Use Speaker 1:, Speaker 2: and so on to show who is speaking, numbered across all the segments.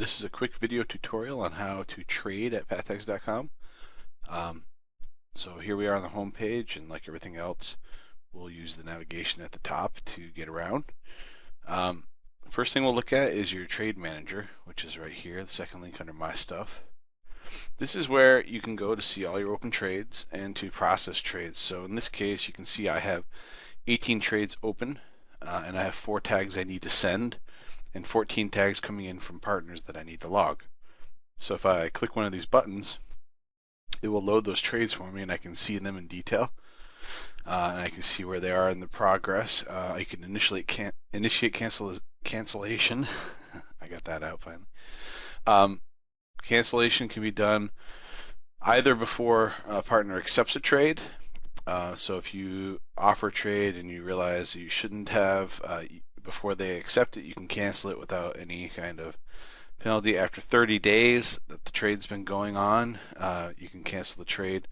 Speaker 1: This is a quick video tutorial on how to trade at pathex.com. So here we are on the home page, and like everything else, we'll use the navigation at the top to get around. First thing we'll look at is your trade manager, which is right here, the second link under my stuff. This is where you can go to see all your open trades and to process trades. So in this case, you can see I have 18 trades open, and I have 4 tags I need to send, and 14 tags coming in from partners that I need to log. So if I click one of these buttons, it will load those trades for me, and I can see them in detail, and I can see where they are in the progress. I can initiate cancellation. I got that out finally. Cancellation can be done either before a partner accepts a trade. So if you offer a trade and you realize you shouldn't have, before they accept it, you can cancel it without any kind of penalty. After 30 days that the trade's been going on, you can cancel the trade.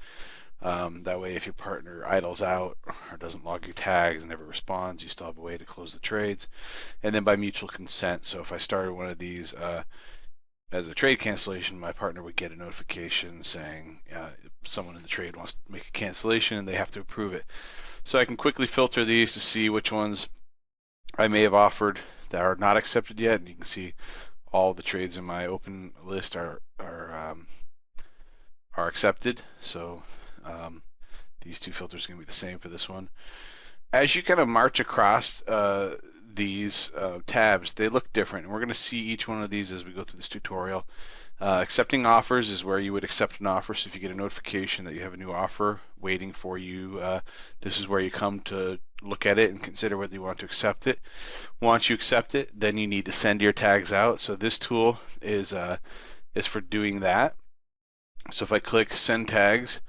Speaker 1: That way, if your partner idles out or doesn't log your tags and never responds, you still have a way to close the trades. And then by mutual consent, so if I started one of these as a trade cancellation, my partner would get a notification saying someone in the trade wants to make a cancellation and they have to approve it. So I can quickly filter these to see which ones I may have offered that are not accepted yet, and you can see all the trades in my open list are accepted. So these two filters are going to be the same for this one. As you kind of march across these tabs, they look different, and we're going to see each one of these as we go through this tutorial. Accepting offers is where you would accept an offer. So if you get a notification that you have a new offer waiting for you, this is where you come to look at it and consider whether you want to accept it. Once you accept it, then you need to send your tags out. So this tool is for doing that. So if I click send tags,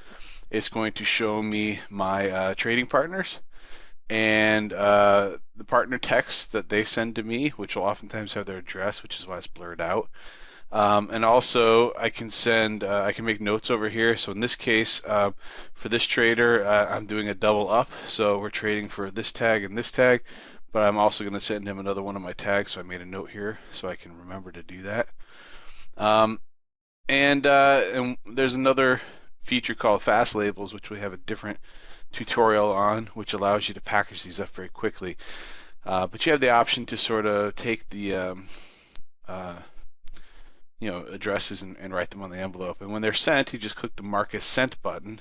Speaker 1: it's going to show me my trading partners and the partner text that they send to me, which will oftentimes have their address, which is why it's blurred out. And also I can make notes over here. So in this case, for this trader, I'm doing a double up. So we're trading for this tag and this tag, but I'm also going to send him another one of my tags. So I made a note here so I can remember to do that. And there's another feature called fast labels, which we have a different tutorial on, which allows you to package these up very quickly. But you have the option to sort of take the addresses and write them on the envelope. And when they're sent, you just click the Mark as Sent button,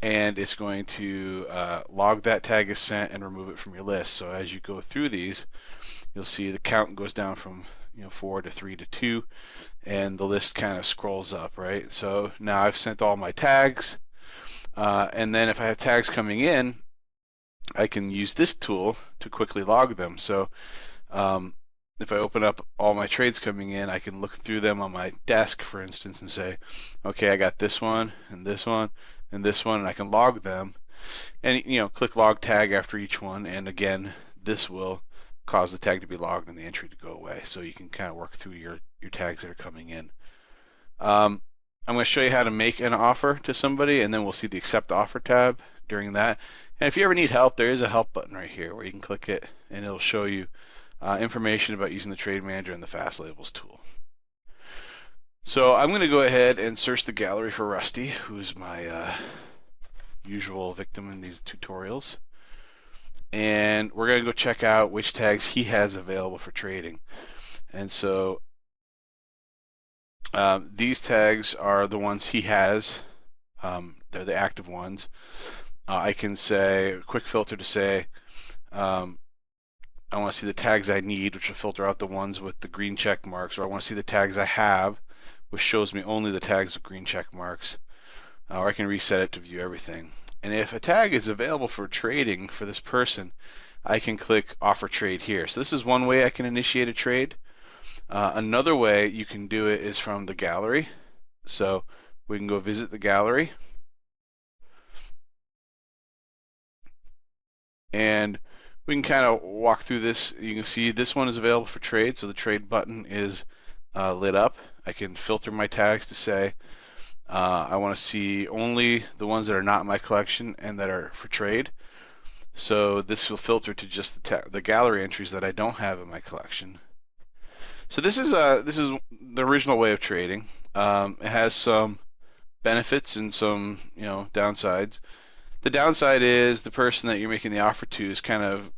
Speaker 1: and it's going to log that tag as sent and remove it from your list. So as you go through these, you'll see the count goes down from 4 to 3 to 2, and the list kind of scrolls up, right? So now I've sent all my tags, and then if I have tags coming in, I can use this tool to quickly log them. So if I open up all my trades coming in, I can look through them on my desk, for instance, and say, okay, I got this one and this one and this one, and I can log them. And click log tag after each one, and again, this will cause the tag to be logged and the entry to go away. So you can kind of work through your tags that are coming in. I'm going to show you how to make an offer to somebody, and then we'll see the accept offer tab during that. And if you ever need help, there is a help button right here where you can click it, and it'll show you information about using the trade manager and the fast labels tool. So I'm going to go ahead and search the gallery for Rusty, who's my usual victim in these tutorials. And we're going to go check out which tags he has available for trading. And so these tags are the ones he has. They're the active ones. I can say a quick filter to say I want to see the tags I need, which will filter out the ones with the green check marks, or I want to see the tags I have, which shows me only the tags with green check marks. Or I can reset it to view everything. And if a tag is available for trading for this person, I can click offer trade here. So this is one way I can initiate a trade. Another way you can do it is from the gallery. So we can go visit the gallery. And we can kind of walk through this. You can see this one is available for trade, so the trade button is lit up. I can filter my tags to say I want to see only the ones that are not in my collection and that are for trade. So this will filter to just the gallery entries that I don't have in my collection. So this is the original way of trading. It has some benefits and some downsides. The downside is the person that you're making the offer to is kind of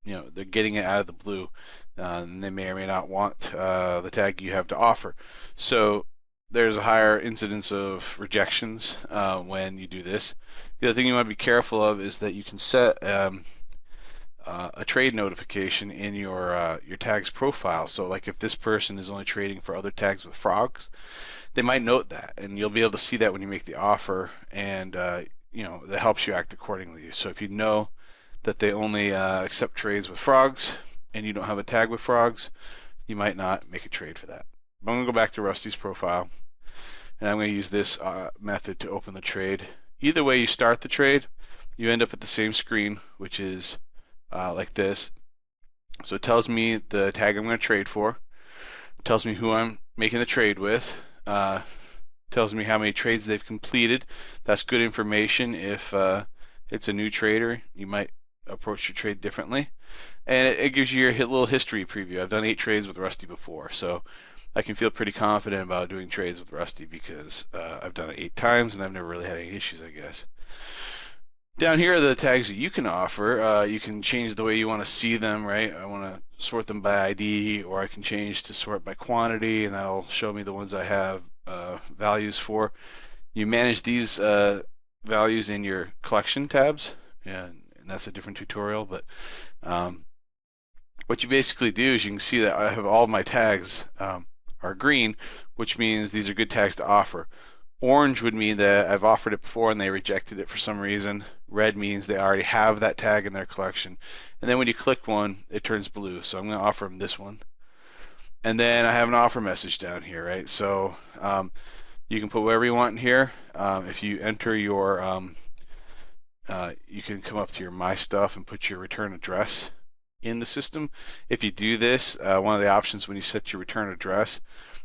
Speaker 1: they're getting it out of the blue, and they may or may not want the tag you have to offer. So there's a higher incidence of rejections when you do this. The other thing you want to be careful of is that you can set a trade notification in your tags profile. So like if this person is only trading for other tags with frogs, they might note that, and you'll be able to see that when you make the offer, and that helps you act accordingly. So if you know that they only accept trades with frogs and you don't have a tag with frogs, you might not make a trade for that. I'm going to go back to Rusty's profile, and I'm going to use this method to open the trade. Either way you start the trade, you end up at the same screen, which is like this. So it tells me the tag I'm going to trade for, it tells me who I'm making the trade with, tells me how many trades they've completed. That's good information if it's a new trader. You might approach your trade differently. And it gives you your little history preview. I've done 8 trades with Rusty before, so I can feel pretty confident about doing trades with Rusty because I've done it 8 times and I've never really had any issues, I guess. Down here are the tags that you can offer. You can change the way you want to see them, right? I want to sort them by ID, or I can change to sort by quantity, and that'll show me the ones I have values for. You manage these values in your collection tabs, and that's a different tutorial, but what you basically do is you can see that I have all of my tags are green, which means these are good tags to offer. Orange would mean that I've offered it before and they rejected it for some reason. Red means they already have that tag in their collection. And then when you click one, it turns blue. So I'm going to offer them this one. And then I have an offer message down here, right? So you can put whatever you want in here. If you enter your, you can come up to your My Stuff and put your return address in the system. If you do this, one of the options when you set your return address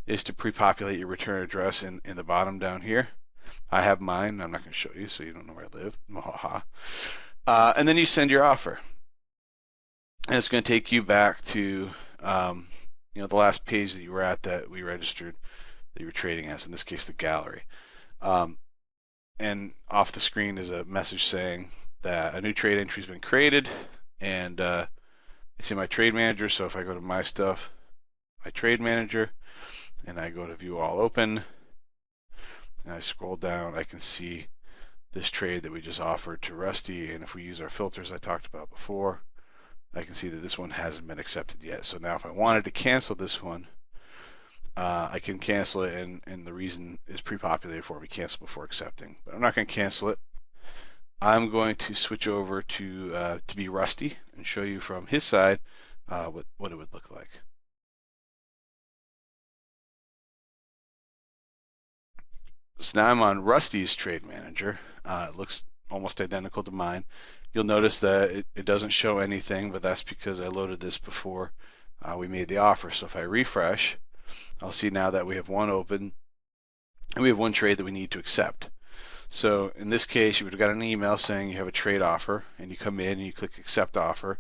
Speaker 1: is to pre-populate your return address in the bottom down here. I have mine. I'm not going to show you so you don't know where I live. And then you send your offer. And it's going to take you back to the last page that you were at that we registered that you were trading as, in this case the gallery. And off the screen is a message saying that a new trade entry has been created, and it's in my trade manager. So if I go to My Stuff, my trade manager, and I go to View All Open, and I scroll down, I can see this trade that we just offered to Rusty, and if we use our filters I talked about before, I can see that this one hasn't been accepted yet. So now if I wanted to cancel this one, I can cancel it, and the reason is pre-populated for me, cancel before accepting. But I'm not going to cancel it. I'm going to switch over to be Rusty and show you from his side what it would look like. So now I'm on Rusty's trade manager. It looks almost identical to mine. You'll notice that it doesn't show anything, but that's because I loaded this before we made the offer. So if I refresh, I'll see now that we have one open and we have one trade that we need to accept. So in this case, you would have got an email saying you have a trade offer, and you come in and you click accept offer,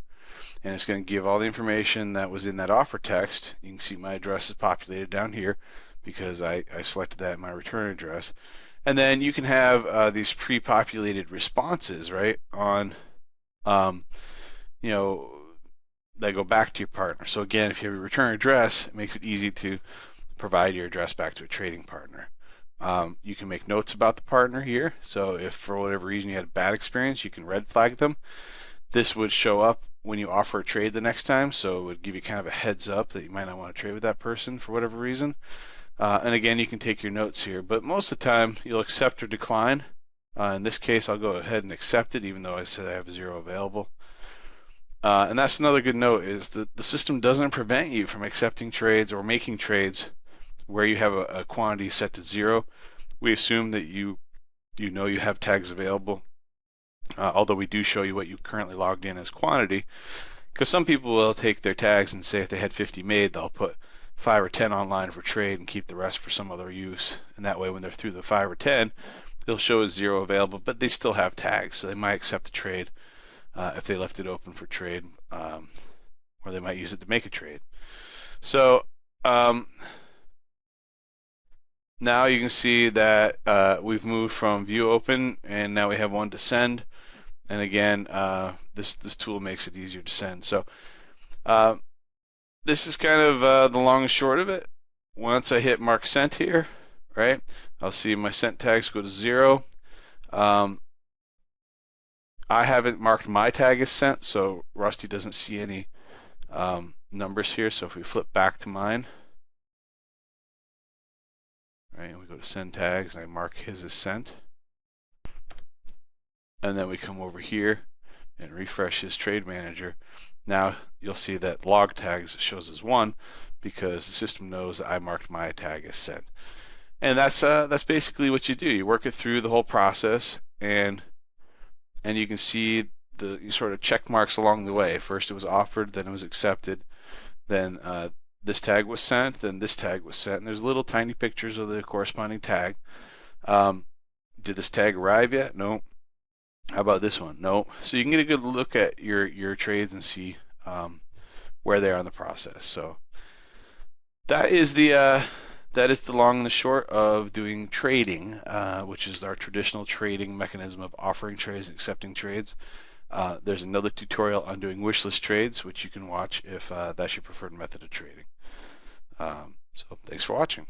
Speaker 1: and it's going to give all the information that was in that offer text. You can see my address is populated down here because I selected that in my return address. And then you can have these pre-populated responses, right, on, that go back to your partner. So again, if you have a return address, it makes it easy to provide your address back to a trading partner. You can make notes about the partner here. So if for whatever reason you had a bad experience, you can red flag them. This would show up when you offer a trade the next time, so it would give you kind of a heads up that you might not want to trade with that person for whatever reason. And again, you can take your notes here, but most of the time you'll accept or decline. In this case, I'll go ahead and accept it, even though I said I have 0 available. And that's another good note, is that the system doesn't prevent you from accepting trades or making trades where you have a quantity set to 0. We assume that you know you have tags available, although we do show you what you currently logged in as quantity, because some people will take their tags and say if they had 50 made, they'll put 5 or 10 online for trade and keep the rest for some other use. And that way when they're through the 5 or 10, they'll show as 0 available, but they still have tags, so they might accept the trade if they left it open for trade, or they might use it to make a trade. So now you can see that we've moved from view open, and now we have one to send. And again, this tool makes it easier to send. So this is kind of the long and short of it. Once I hit mark sent here, right, I'll see my sent tags go to 0. I haven't marked my tag as sent, so Rusty doesn't see any numbers here. So if we flip back to mine, right, and we go to send tags, and I mark his as sent, and then we come over here and refresh his trade manager. Now you'll see that log tags shows as 1 because the system knows that I marked my tag as sent. And that's basically what you do. You work it through the whole process, and you can see the sort of check marks along the way. First it was offered, then it was accepted, then this tag was sent, then this tag was sent, and there's little tiny pictures of the corresponding tag. Did this tag arrive yet? No. How about this one? No. So you can get a good look at your trades and see where they are in the process. So that is the long and the short of doing trading, which is our traditional trading mechanism of offering trades and accepting trades. There's another tutorial on doing wishlist trades, which you can watch if that's your preferred method of trading. So thanks for watching.